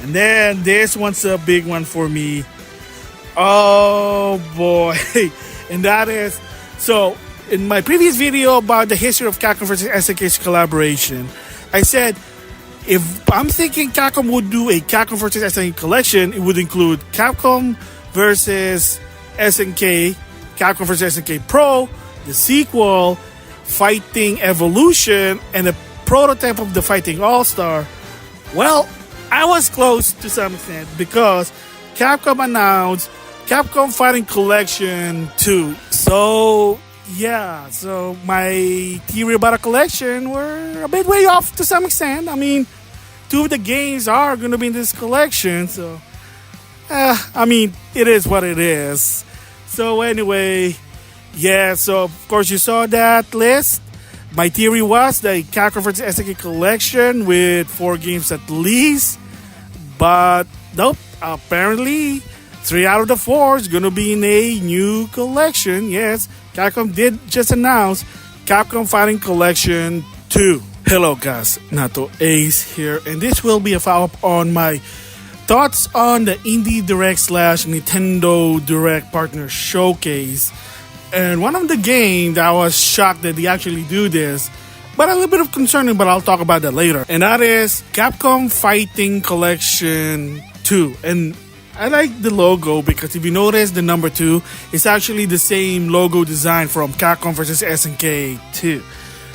And then this one's a big one for me. Oh boy. And that is, so in my previous video about the history of Capcom versus SNK's collaboration, I said if I'm thinking Capcom would do a Capcom versus SNK collection, it would include Capcom versus SNK, Capcom versus SNK Pro, the sequel, Fighting Evolution, and a prototype of the Fighting All-Star. Well, I was close to some extent because Capcom announced Capcom Fighting Collection 2. So, yeah. So, my theory about a collection were a bit way off to some extent. I mean, 2 of the games are going to be in this collection. So, I mean, it is what it is. So, anyway, yeah. So, of course, you saw that list. My theory was the Capcom vs. SNK collection with 4 games at least. But, nope. Apparently, 3 out of the 4 is going to be in a new collection. Yes, Capcom did just announce Capcom Fighting Collection 2. Hello guys, NautoAis here, and this will be a follow-up on my thoughts on the Indie Direct / Nintendo Direct Partner Showcase. And one of the games that I was shocked that they actually do this, but a little bit of concerning, but I'll talk about that later. And that is Capcom Fighting Collection 2. And I like the logo because if you notice the number 2, it's actually the same logo design from Capcom vs. SNK 2.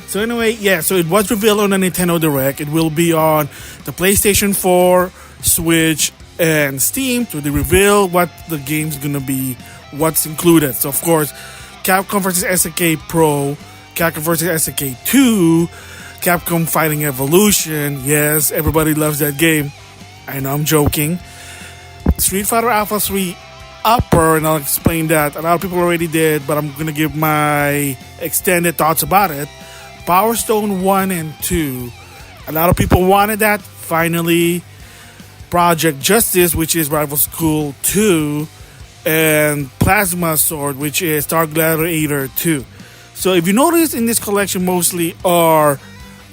So anyway, yeah, so it was revealed on the Nintendo Direct. It will be on the PlayStation 4, Switch, and Steam. So they reveal what the game's gonna be, what's included. So of course, Capcom vs. SNK Pro, Capcom vs. SNK 2, Capcom Fighting Evolution. Yes, everybody loves that game. I know I'm joking. Street Fighter Alpha 3 Upper, and I'll explain that. A lot of people already did, but I'm going to give my extended thoughts about it. Power Stone 1 and 2. A lot of people wanted that. Finally, Project Justice, which is Rival School 2, and Plasma Sword, which is Star Gladiator 2. So if you notice in this collection, mostly are,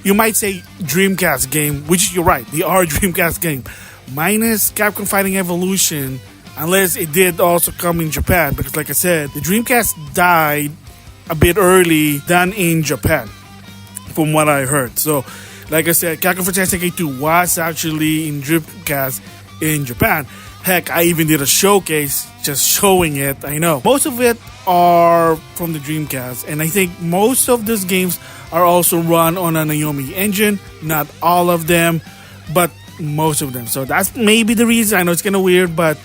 you might say, Dreamcast game, which you're right, they are Dreamcast game. Minus Capcom Fighting Evolution, unless it did also come in Japan, because like I said, the Dreamcast died a bit early than in Japan, from what I heard. So, like I said, Capcom vs. SNK 2 was actually in Dreamcast in Japan. Heck, I even did a showcase just showing it. I know. Most of it are from the Dreamcast, and I think most of these games are also run on a Naomi engine. Not all of them, but most of them. So that's maybe the reason. I know it's kind of weird, but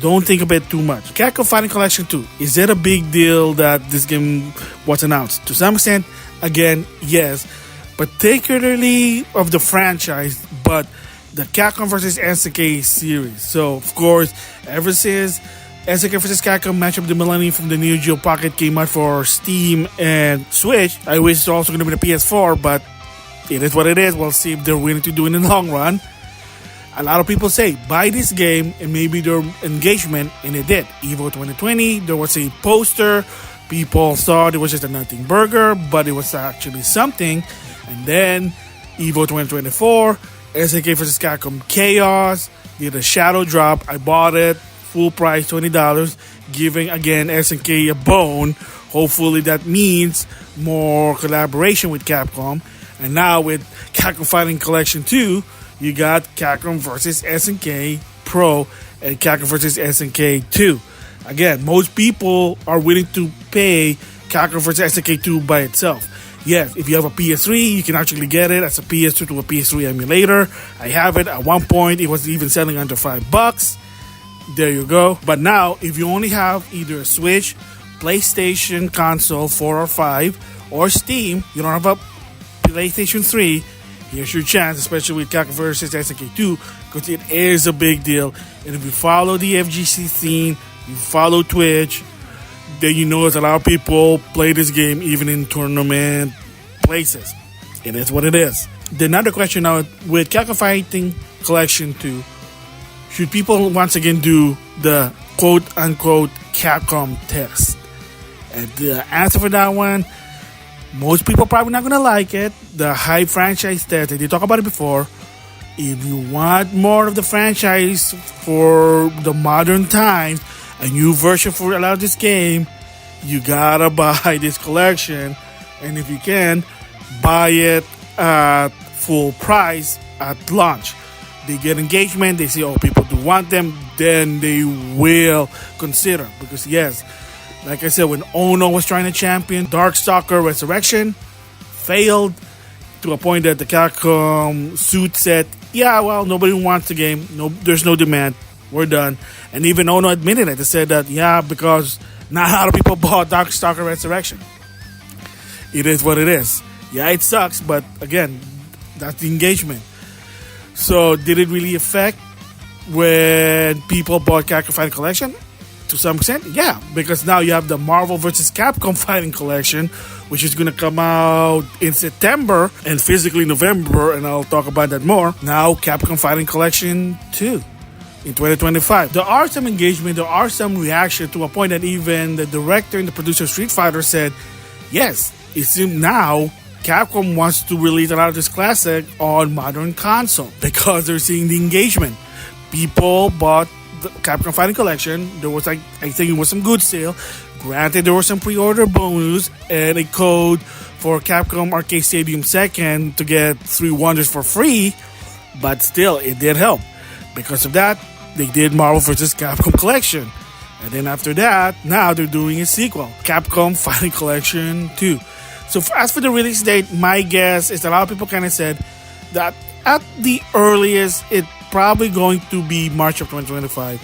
don't think of it too much. Capcom Fighting Collection 2. Is it a big deal that this game was announced? To some extent, again, yes. Particularly of the franchise, but the Capcom vs. SNK series. So, of course, ever since SNK vs. Capcom Match of the Millennium from the Neo Geo Pocket came out for Steam and Switch, I wish it's also going to be the PS4, but it is what it is. We'll see if they're willing to do it in the long run. A lot of people say, buy this game and maybe their engagement, and it did. EVO 2020, there was a poster. People thought it was just a nothing burger, but it was actually something. And then EVO 2024, SNK vs. Capcom Chaos did a shadow drop. I bought it, full price, $20, giving again SNK a bone. Hopefully that means more collaboration with Capcom. And now with Capcom Fighting Collection 2, you got Capcom vs. SNK Pro and Capcom vs. SNK 2. Again, most people are willing to pay Capcom vs. SNK 2 by itself. Yes, if you have a PS3, you can actually get it as a PS2 to a PS3 emulator. I have it. At one point, it was even selling under $5. There you go. But now, if you only have either a Switch, PlayStation console 4 or 5, or Steam, you don't have a PlayStation 3, here's your chance, especially with Capcom vs. SNK 2, because it is a big deal. And if you follow the FGC scene, you follow Twitch, then you know that a lot of people play this game even in tournament places. It is what it is. The another question now, with Capcom Fighting Collection 2, should people once again do the quote-unquote Capcom test? And the answer for that one, most people probably not going to like it. The hype franchise test, they talked about it before, if you want more of the franchise for the modern times, a new version for a lot of this game, you gotta buy this collection. And if you can, buy it at full price at launch. They get engagement, they see, oh, people do want them, then they will consider. Because yes, like I said, when Ono was trying to champion Darkstalker Resurrection, failed to a point that the Capcom suit said, yeah, well, nobody wants the game, no, there's no demand, we're done. And even Ono admitted it. They said that, yeah, because not a lot of people bought Darkstalker Resurrection. It is what it is. Yeah, it sucks, but again, that's the engagement. So did it really affect when people bought Capcom Fighting Collection? To some extent, yeah, because now you have the Marvel vs. Capcom Fighting Collection, which is going to come out in September and physically November, and I'll talk about that more. Now Capcom Fighting Collection 2 in 2025. There are some engagement, there are some reaction to a point that even the director and the producer of Street Fighter said, yes, it seems now Capcom wants to release a lot of this classic on modern console because they're seeing the engagement. People bought the Capcom Fighting Collection. There was, I think it was some good sale. Granted, there was some pre-order bonus and a code for Capcom Arcade Stadium 2nd to get 3 Wonders for free, but still, it did help. Because of that, they did Marvel vs. Capcom Collection. And then after that, now they're doing a sequel, Capcom Fighting Collection 2. So as for the release date, my guess is a lot of people kind of said that at the earliest, it's probably going to be March of 2025,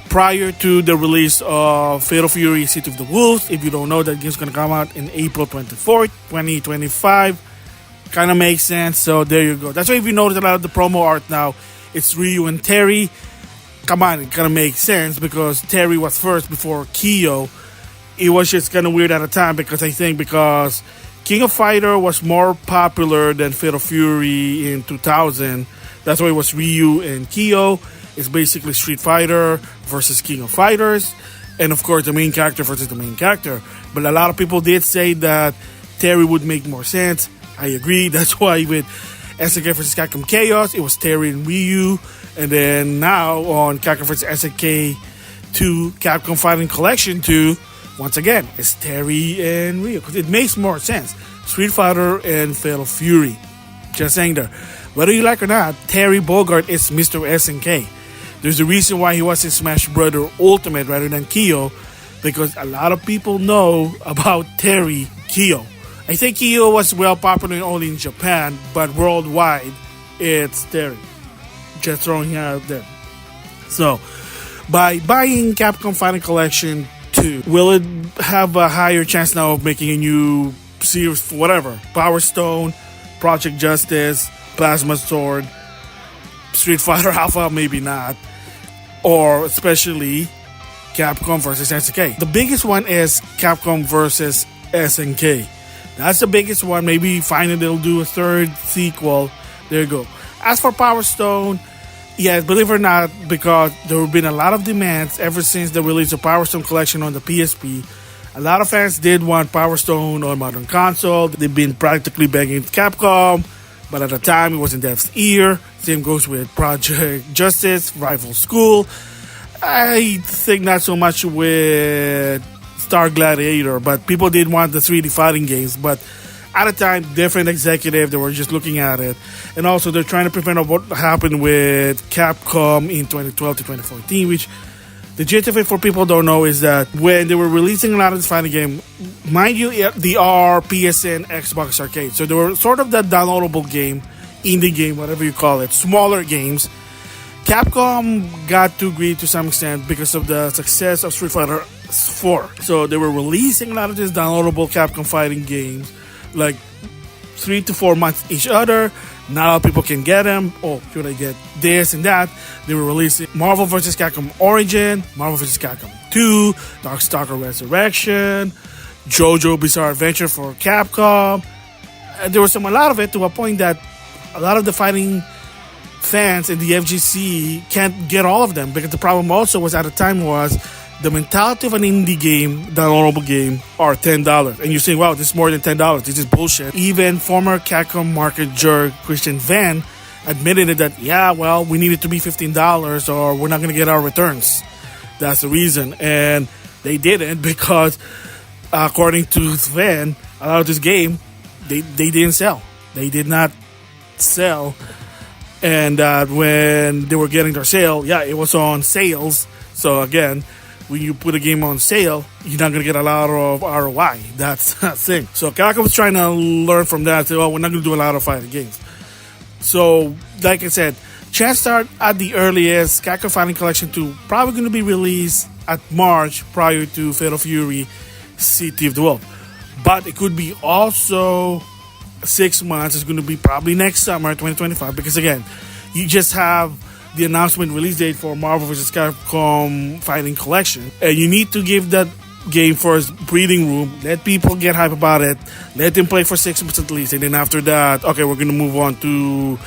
prior to the release of Fatal Fury City of the Wolves. If you don't know, that game's going to come out in April 24th, 2025. Kind of makes sense, so there you go. That's why if you notice a lot of the promo art now, it's Ryu and Terry. Come on, it kind of makes sense because Terry was first before Kyo. It was just kind of weird at the time because I think because King of Fighter was more popular than Fatal Fury in 2000. That's why it was Ryu and Kyo. It's basically Street Fighter versus King of Fighters. And of course, the main character versus the main character. But a lot of people did say that Terry would make more sense. I agree. That's why with SNK vs. Capcom Chaos, it was Terry and Ryu. And then now on Capcom vs. SNK 2, Capcom Fighting Collection 2, once again, it's Terry and Ryu. Because it makes more sense. Street Fighter and Fatal Fury. Just saying there. Whether you like or not, Terry Bogard is Mr. SNK. There's a reason why he was in Smash Brother Ultimate rather than Kyo. Because a lot of people know about Terry Kyo. I think Kyo was well popular only in Japan, but worldwide, it's Terry. Just throwing it out there. So, by buying Capcom Fighting Collection 2, will it have a higher chance now of making a new series for whatever? Power Stone, Project Justice, Plasma Sword, Street Fighter Alpha, maybe not. Or especially Capcom versus SNK. The biggest one is Capcom versus SNK. That's the biggest one. Maybe finally they'll do a third sequel. There you go. As for Power Stone, yes, believe it or not, because there have been a lot of demands ever since the release of Power Stone Collection on the PSP. A lot of fans did want Power Stone on modern console. They've been practically begging Capcom, but at the time it was in death's ear. Same goes with Project Justice, Rival School. I think not so much with Star Gladiator, but people did want the 3D fighting games. But at the time, different executive, they were just looking at it. And also, they're trying to prevent what happened with Capcom in 2012 to 2014, which the gist of it for people who don't know is that when they were releasing a lot of this fighting game, mind you, they are PSN, Xbox Arcade. So they were sort of that downloadable game, indie game, whatever you call it, smaller games. Capcom got too greedy to some extent because of the success of Street Fighter 4. So they were releasing a lot of these downloadable Capcom fighting games, like 3 to 4 months each other. Not a lot of people can get them. Oh, should I get this and that? They were releasing Marvel vs. Capcom Origin, Marvel vs. Capcom 2, Darkstalker Resurrection, JoJo Bizarre Adventure for Capcom. And there was a lot of it to a point that a lot of the fighting fans in the FGC can't get all of them, because the problem also was at the time was the mentality of an indie game, downloadable game, are $10. And you're saying, wow, this is more than $10. This is bullshit. Even former Capcom market jerk Christian Van admitted it that, yeah, well, we need it to be $15 or we're not going to get our returns. That's the reason. And they didn't, because according to Sven, a lot of this game, they didn't sell. They did not sell. And when they were getting their sale, yeah, it was on sales. So again, when you put a game on sale, you're not going to get a lot of ROI. That's the thing. So Capcom was trying to learn from that. Say, we're not going to do a lot of fighting games. So, like I said, chance start at the earliest. Capcom Fighting Collection 2 probably going to be released at March prior to Fatal Fury City of the World. But it could be also 6 months. It's going to be probably next summer, 2025. Because again, you just have the announcement release date for Marvel vs. Capcom Fighting Collection. And you need to give that game first breathing room. Let people get hype about it. Let them play for 6 months at least. And then after that, okay, we're going to move on to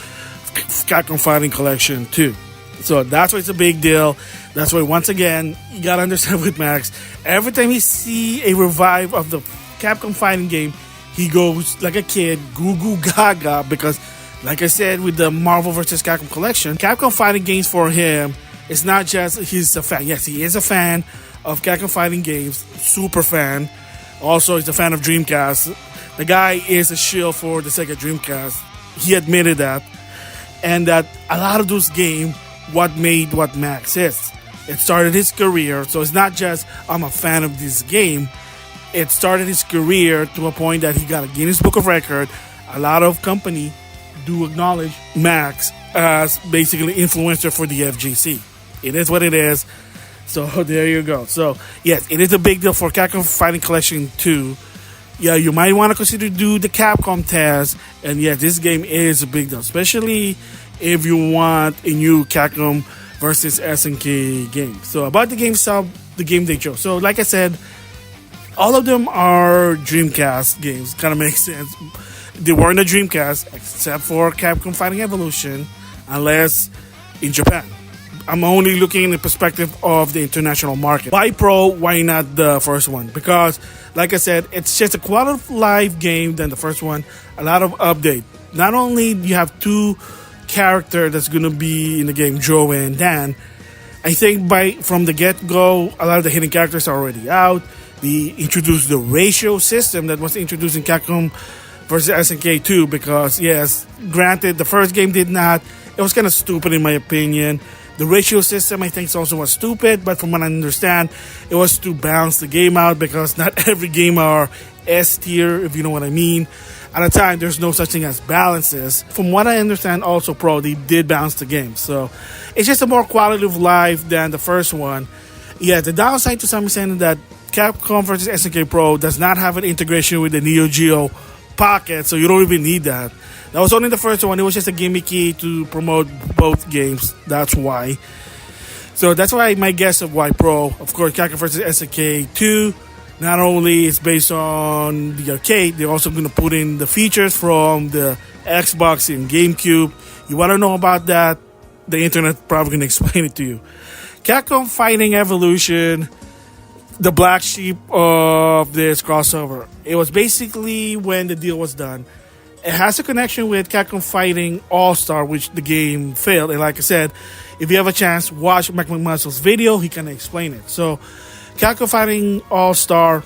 Capcom Fighting Collection 2. So that's why it's a big deal. That's why, once again, you got to understand with Max, every time he see a revive of the Capcom Fighting game, he goes like a kid, goo goo gaga, because like I said with the Marvel vs. Capcom Collection, Capcom Fighting games for him, it's not just he's a fan. Yes, he is a fan of Capcom Fighting games, super fan. Also, he's a fan of Dreamcast. The guy is a shill for the Sega Dreamcast. He admitted that. And that a lot of those games, what made what Max is. It started his career, so it's not just, I'm a fan of this game. It started his career to a point that he got a Guinness Book of Record. A lot of company do acknowledge Max as basically influencer for the FGC. It is what it is. So there you go. So yes, it is a big deal for Capcom Fighting Collection 2. Yeah, you might want to consider do the Capcom test. And yeah, this game is a big deal, especially if you want a new Capcom versus SNK game. So about the game itself, the game they chose. So like I said, all of them are Dreamcast games. Kind of makes sense. They weren't a Dreamcast except for Capcom Fighting Evolution, unless in Japan. I'm only looking in the perspective of the international market. Why Pro? Why not the first one? Because, like I said, it's just a quality of life game than the first one. A lot of update. Not only you have two characters that's going to be in the game, Joe and Dan. I think from the get-go, a lot of the hidden characters are already out. They introduced the ratio system that was introduced in Capcom versus SNK 2 because, yes, granted, the first game did not. It was kind of stupid in my opinion. The ratio system, I think, also was stupid, but from what I understand, it was to balance the game out because not every game are S tier, if you know what I mean. At the time, there's no such thing as balances. From what I understand, also Pro, they did balance the game. So it's just a more quality of life than the first one. Yeah, the downside to some extent is that Capcom vs. SNK Pro does not have an integration with the Neo Geo Pocket, so you don't even need that. That was only the first one. It was just a gimmicky to promote both games. That's why. So that's why my guess of why Pro. Of course, Capcom vs. SNK 2. Not only is based on the arcade, they're also going to put in the features from the Xbox and GameCube. You want to know about that? The internet probably going to explain it to you. Capcom Fighting Evolution, the black sheep of this crossover. It was basically when the deal was done. It has a connection with Capcom Fighting All-Star, which the game failed. And like I said, if you have a chance, watch Mike McMuscle's video. He can explain it. So, Capcom Fighting All-Star,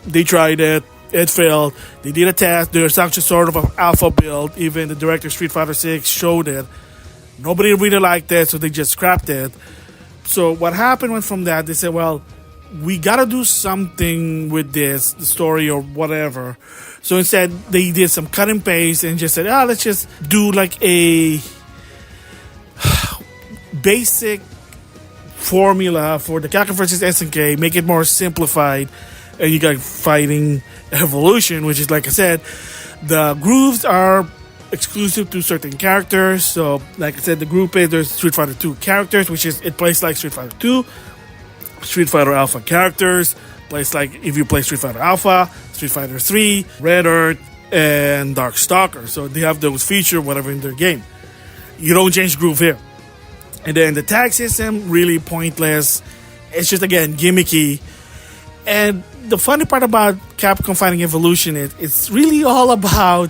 they tried it. It failed. They did a test. There's actually sort of an alpha build. Even the director of Street Fighter 6 showed it. Nobody really liked it, so they just scrapped it. So what happened went from that, they said, well, we got to do something with this, the story or whatever. So instead, they did some cut and paste and just said, let's just do like a basic formula for the Capcom vs. SNK, make it more simplified, and you got Fighting Evolution, which is, like I said, the grooves are exclusive to certain characters. So, like I said, the group is there's Street Fighter 2 characters, which is, it plays like Street Fighter 2. Street Fighter Alpha characters, plays like if you play Street Fighter Alpha, Street Fighter 3, Red Earth, and Dark Stalker. So they have those features, whatever, in their game. You don't change groove here. And then the tag system, really pointless. It's just, again, gimmicky. And the funny part about Capcom Fighting Evolution is it's really all about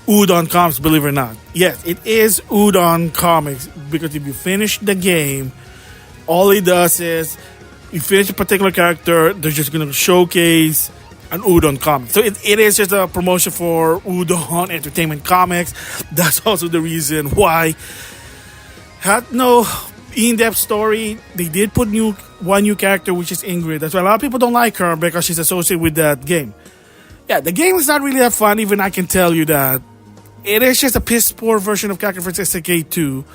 Udon Comics, believe it or not. Yes, it is Udon Comics, because if you finish the game, all it does is you finish a particular character, they're just going to showcase an Udon comic. So it is just a promotion for Udon Entertainment Comics. That's also the reason why. Had no in-depth story. They did put one new character, which is Ingrid. That's why a lot of people don't like her, because she's associated with that game. Yeah, the game is not really that fun, even I can tell you that. It is just a piss poor version of Capcom vs. SNK 2.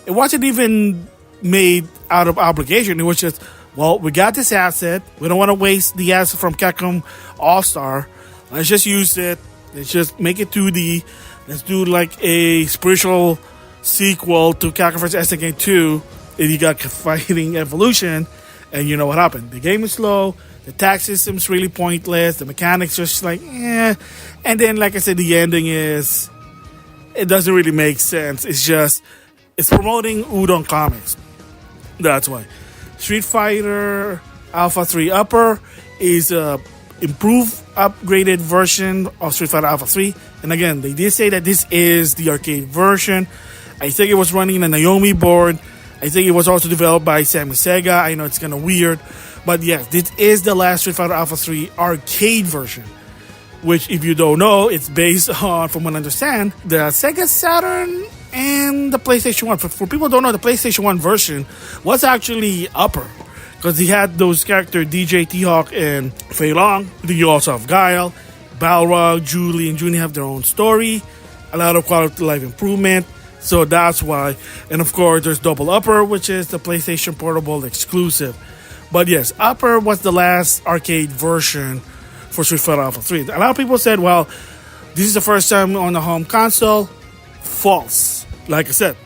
It wasn't even made out of obligation. It was just, well, we got this asset. We don't want to waste the asset from Capcom All-Star. Let's just use it. Let's just make it 2D. Let's do like a spiritual sequel to Capcom vs. SNK 2. And you got Fighting Evolution. And you know what happened. The game is slow. The tag system's really pointless. The mechanics just like, eh. And then, like I said, the ending is, it doesn't really make sense. It's promoting Udon Comics. That's why. Street Fighter Alpha 3 Upper is a improved, upgraded version of Street Fighter Alpha 3. And again, they did say that this is the arcade version. I think it was running a Naomi board. I think it was also developed by Sammy Sega. I know it's kind of weird. But yes, this is the last Street Fighter Alpha 3 arcade version. Which, if you don't know, it's based on, from what I understand, the Sega Saturn and the PlayStation 1. For people who don't know, the PlayStation 1 version was actually upper. Because he had those characters, DJ, T-Hawk, and Fei Long. Then you also have Guile, Balrog, Julie, and Junie have their own story. A lot of quality of life improvement. So that's why. And of course, there's Double Upper, which is the PlayStation Portable exclusive. But yes, Upper was the last arcade version for Street Fighter Alpha 3. A lot of people said, well, this is the first time on the home console. False. Like I said,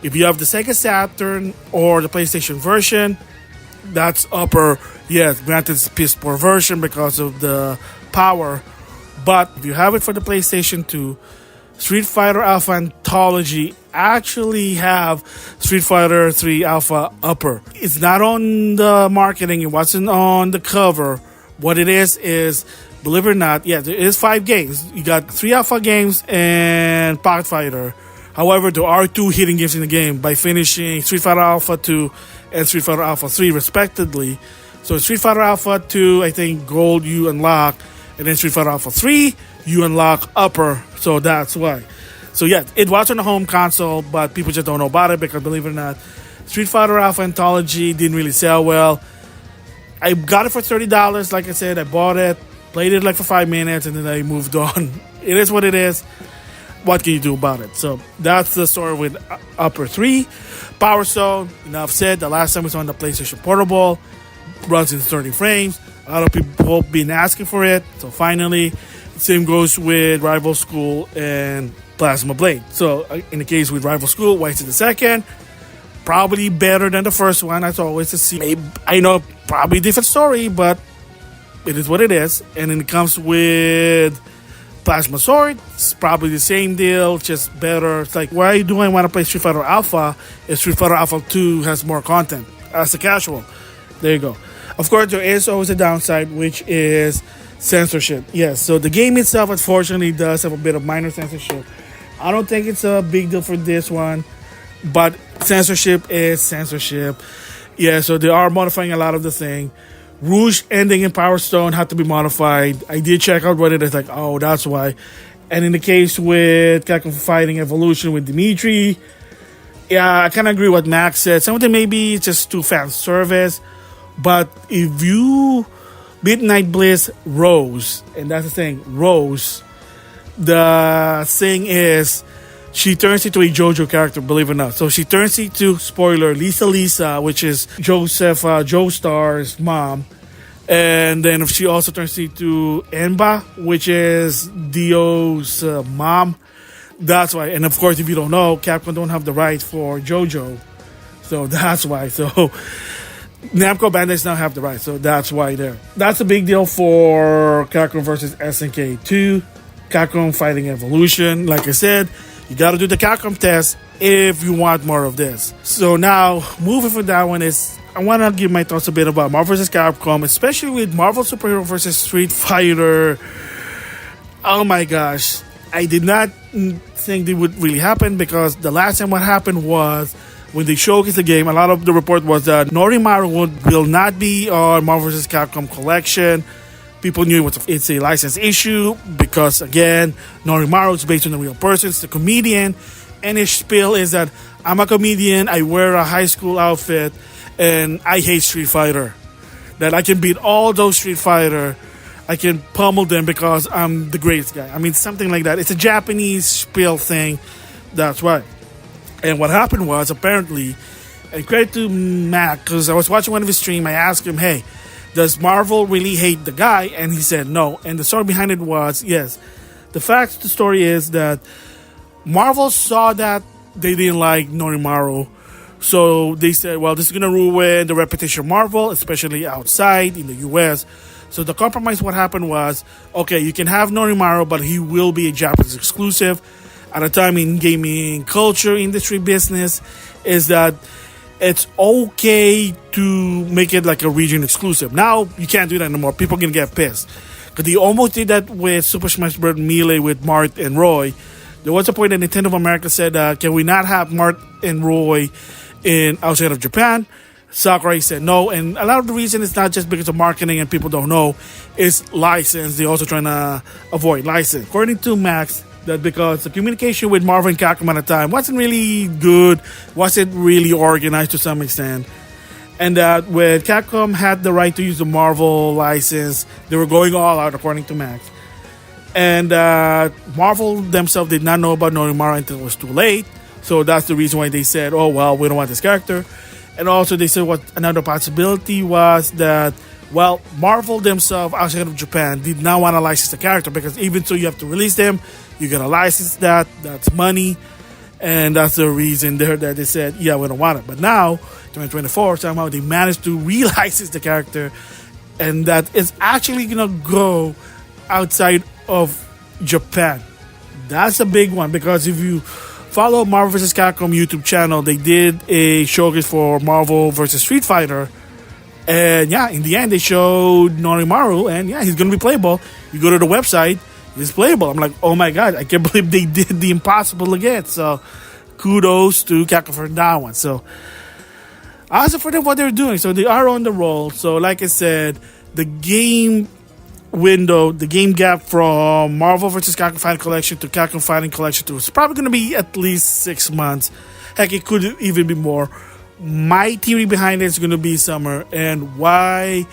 if you have the Sega Saturn or the PlayStation version, that's Upper. Yes, granted it's a piss poor version because of the power. But if you have it for the PlayStation 2, Street Fighter Alpha Anthology actually have Street Fighter 3 Alpha Upper. It's not on the marketing. It wasn't on the cover. What it is, believe it or not, yeah, there is 5 games. You got 3 Alpha games and Pocket Fighter. However, there are 2 hidden games in the game by finishing Street Fighter Alpha 2 and Street Fighter Alpha 3 respectively. So Street Fighter Alpha 2, I think Gold you unlock, and then Street Fighter Alpha 3, you unlock Upper. So that's why. So yeah, it was on the home console, but people just don't know about it because, believe it or not, Street Fighter Alpha Anthology didn't really sell well. I got it for $30. Like I said, I bought it, played it like for 5 minutes, and then I moved on. It is what it is. What can you do about it? So that's the story with Upper 3. Power Stone, enough said. The last time it was on the PlayStation Portable. Runs in 30 frames. A lot of people have been asking for it. So finally, same goes with Rival School and Plasma Blade. So in the case with Rival School, why is it the second? Probably better than the first one. That's always to see. Maybe, I know, probably different story, but it is what it is. And then it comes with Plasma Sword. It's probably the same deal, just better. It's like, why do I want to play Street Fighter Alpha if Street Fighter Alpha 2 has more content as a casual? There you go. Of course, there is always a downside, which is censorship. Yes, so the game itself, unfortunately, does have a bit of minor censorship. I don't think it's a big deal for this one, but censorship is censorship. Yeah, so they are modifying a lot of the thing. Rouge ending in Power Stone had to be modified. I did check out what it is, like, oh, that's why. And in the case with Capcom Fighting Evolution with Dimitri, yeah, I kind of agree with what Max said. Some of them maybe it's just too fan service. But if you Midnight Bliss Rose, and that's the thing, Rose, the thing is, she turns into a JoJo character, believe it or not. So she turns into, spoiler, Lisa, which is Joseph Joestar's mom. And then she also turns into Enba, which is Dio's mom. That's why. And of course, if you don't know, Capcom don't have the rights for JoJo. So that's why. So Namco Bandai now have the rights. So that's why there. That's a big deal for Capcom versus SNK 2. Capcom Fighting Evolution. Like I said, you got to do the Capcom test if you want more of this. So now, moving from that one is, I want to give my thoughts a bit about Marvel vs. Capcom, especially with Marvel Superhero vs. Street Fighter. Oh my gosh. I did not think they would really happen because the last time what happened was when they showcased the game, a lot of the report was that Norimaro will not be on Marvel vs. Capcom Collection. People knew it's a license issue because, again, Norimaro is based on a real person. It's a comedian. And his spiel is that I'm a comedian, I wear a high school outfit, and I hate Street Fighter. That I can beat all those Street Fighter. I can pummel them because I'm the greatest guy. I mean, something like that. It's a Japanese spiel thing. That's why. And what happened was, apparently, and credit to Mac, because I was watching one of his streams, I asked him, hey, does Marvel really hate the guy? And he said no. And the story behind it was, yes. The fact of the story is that Marvel saw that they didn't like Norimaro. So they said, well, this is going to ruin the reputation of Marvel, especially outside in the US. So the compromise, what happened was, okay, you can have Norimaro, but he will be a Japanese exclusive. At a time in gaming culture, industry, business, is that it's okay to make it like a region exclusive. Now, you can't do that anymore. People can get pissed. Because they almost did that with Super Smash Bros. Melee with Mart and Roy. There was a point that Nintendo of America said, can we not have Mart and Roy outside of Japan? Sakurai said no, and a lot of the reason is not just because of marketing and people don't know, it's license. They're also trying to avoid license. According to Max, that because the communication with Marvel and Capcom at the time wasn't really good, wasn't really organized to some extent, and that when Capcom had the right to use the Marvel license, they were going all out, according to Max. And Marvel themselves did not know about Norimaro until it was too late, so that's the reason why they said, oh, well, we don't want this character. And also they said what another possibility was that, well, Marvel themselves outside of Japan did not want to license the character because even so you have to release them, you gotta license that's money, and that's the reason there that they said, yeah, we don't want it. But now, 2024, somehow they managed to relicense the character, and that is actually gonna go outside of Japan. That's a big one because if you follow Marvel vs. Capcom YouTube channel, they did a showcase for Marvel vs. Street Fighter. And yeah, in the end, they showed Norimaru, and yeah, he's going to be playable. You go to the website, he's playable. I'm like, oh my god, I can't believe they did the impossible again. So kudos to Capcom for that one. So also for them, what they're doing. So they are on the roll. So like I said, the game window, the game gap from Marvel vs. Capcom Fighting Collection to Capcom Fighting Collection 2 is probably going to be at least 6 months. Heck, it could even be more. My theory behind it is going to be summer. And why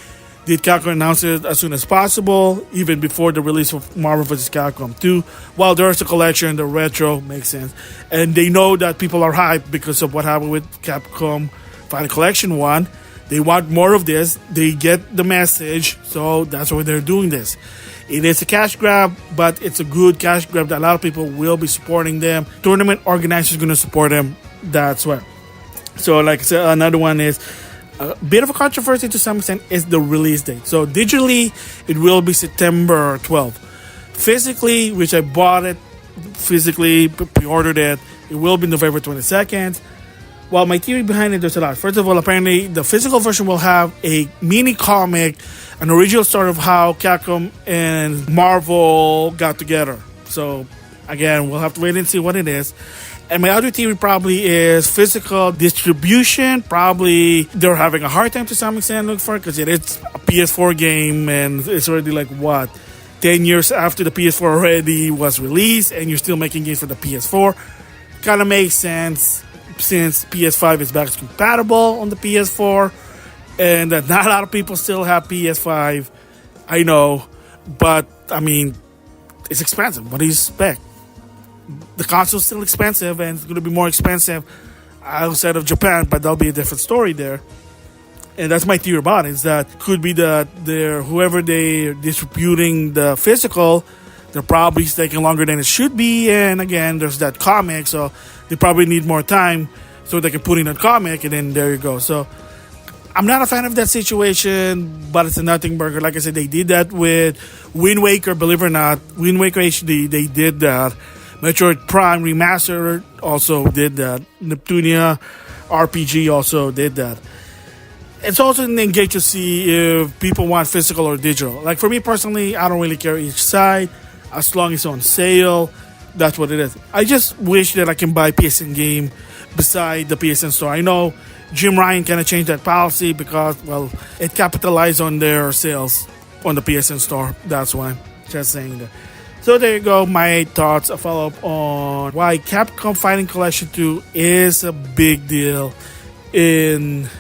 did Capcom announce it as soon as possible, even before the release of Marvel vs. Capcom 2? Well, there's the collection, the retro, makes sense. And they know that people are hyped because of what happened with Capcom Fighting Collection 1. They want more of this. They get the message. So that's why they're doing this. It is a cash grab, but it's a good cash grab that a lot of people will be supporting them. Tournament organizers are going to support them. That's why. So like I said, another one is a bit of a controversy to some extent is the release date. So digitally, it will be September 12th. Physically, which I bought it, physically pre-ordered it, it will be November 22nd. Well, my theory behind it, there's a lot. First of all, apparently the physical version will have a mini comic, an original story of how Capcom and Marvel got together. So again, we'll have to wait and see what it is. And my other theory probably is physical distribution. Probably they're having a hard time to some extent looking for it because it's a PS4 game and it's already like 10 years after the PS4 already was released and you're still making games for the PS4. Kind of makes sense since PS5 is backwards compatible on the PS4 and that not a lot of people still have PS5. I know, but I mean, it's expensive. What do you expect? The console's still expensive and it's going to be more expensive outside of Japan, but that'll be a different story there. And that's my theory about it, is that could be that whoever they're distributing the physical, they're probably taking longer than it should be. And again, there's that comic, so they probably need more time so they can put in a comic, and then there you go. So I'm not a fan of that situation, but it's a nothing burger. Like I said, they did that with Wind Waker, believe it or not. Wind Waker HD, they did that. Metroid Prime Remastered also did that. Neptunia RPG also did that. It's also an engage to see if people want physical or digital. Like for me personally, I don't really care each side as long as it's on sale. That's what it is. I just wish that I can buy PSN game beside the PSN store. I know Jim Ryan kind of changed that policy because, well, it capitalized on their sales on the PSN store. That's why. Just saying that. So there you go, my thoughts, a follow-up on why Capcom Fighting Collection 2 is a big deal in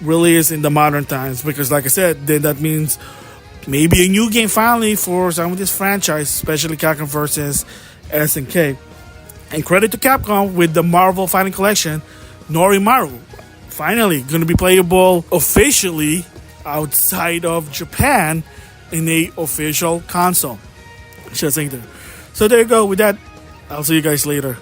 release in the modern times. Because like I said, then that means maybe a new game finally for some of this franchise, especially Capcom versus SNK. And credit to Capcom with the Marvel Fighting Collection, Norimaro. Finally, going to be playable officially outside of Japan in a official console. Just saying that. So there you go. With that, I'll see you guys later.